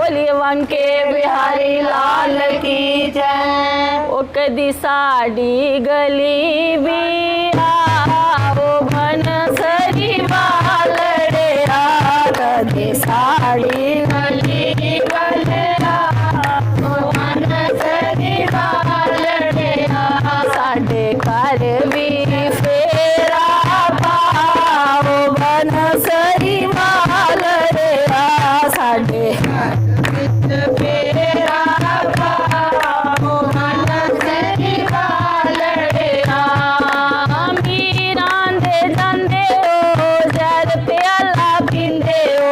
बोली वंके बिहारी लाल की जय। ओ कदी साड़ी गली भी आओ मन सरी वालड़े कदी साड़ी गली वालड़ा ओ मन सरी वालड़े साडे घर भी फेरा पाओ मन सरी वालड़े साडे फेरा पाओ मन सरी वालड़े मीरां दे जांदे ओ जर प्याला पींदे ओ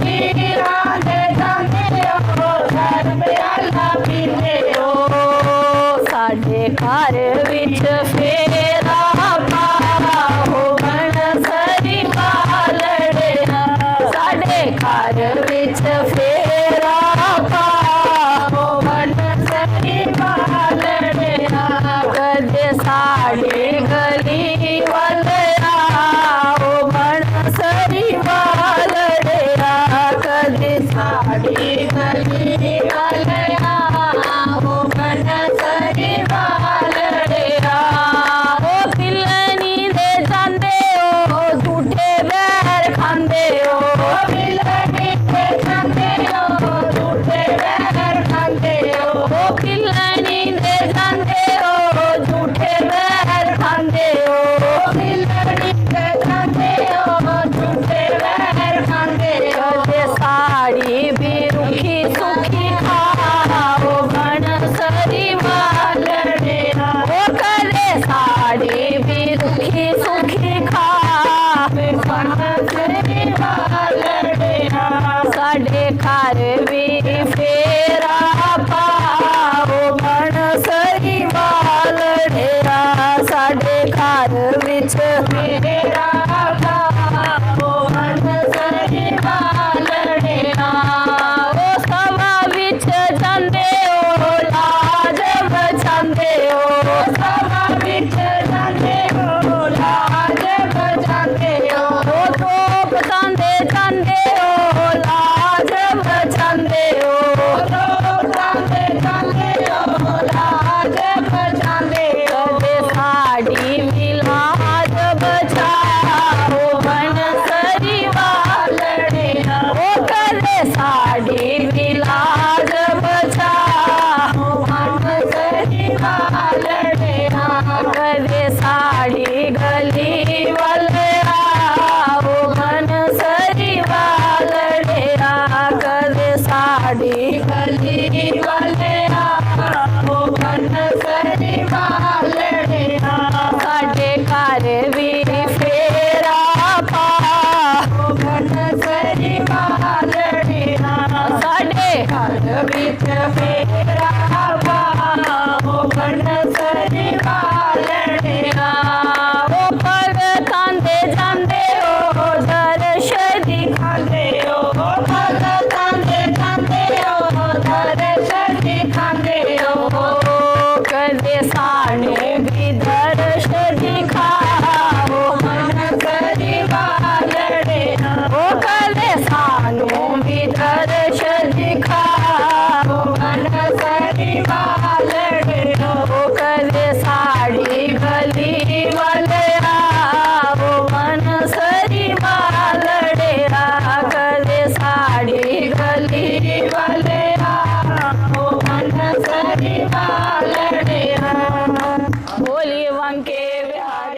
मीरां दे जांदे ओ जर प्याला पींदे ओ साडे घर विच फेरा पाओ मन सरी वालड़े साडे घर विच फेरा पाओ मन सरी वालड़े कदे साडी गली वाले आओ मन सरी वालड़े कदे साडी गली वाले आओ मन सरी वालड़े ओ पिलनी दे जांदे ओ झूठे बैर खांदे ओ पिलनी दे जांदे ओ झूठे बैर खांदे ओ पिलनी दे जांदे ओ झूठे बैर खांदे ओ पिलनी दे जांदे ओ झूठे बैर खांदे कदे साड़ी भी रुखी सुखी खाओ मन सरी वालड़े ओ कदे साड़ी भी रुखी सुखी खाओ मन सरी वालड़े साडे घर भी फेरा पाओ मन सरी वालड़े साडे घर विच फेरा पाओ मन सरी वालड़े ओ सभा विच जांदे ओ लाज बचांदे ओ सभा विच जांदे ओ लाज बचांदे ओ तोप तांदे जांदे ओ लाज बचांदे ओ तोप तांदे जांदे ओ लाज बचांदे कदे साड़ी भी लाज बचाओ मन सरी वालड़े ओ कदे साड़ी भी लाज बचाओ मन सरी वालड़े कदे साड़ी गली वाले आओ मन सरी वालड़े कदे साड़ी गली वाले आओ मन सरी वालड़े साडे घर भी फेरा पाओ मन सरी वालड़े साडे घर विच फेरा पाओ मन सरी वालड़े ओ भगतां दे जांदे ओ दर्श दिखांदे ओ भगतां दे जांदे ओ दर्श दिखांदे ओ कदे साने भी दर्श दिखाओ मन सरी वालड़े ओ कदे सानू भी दर्श दिखाओ मन सरी वालड़े ओ कदे साड़ी गली वाले आओ मन सरी वालड़े कदे साड़ी गली वाले आओ मन सरी वालड़े बोली वंके बिहारी।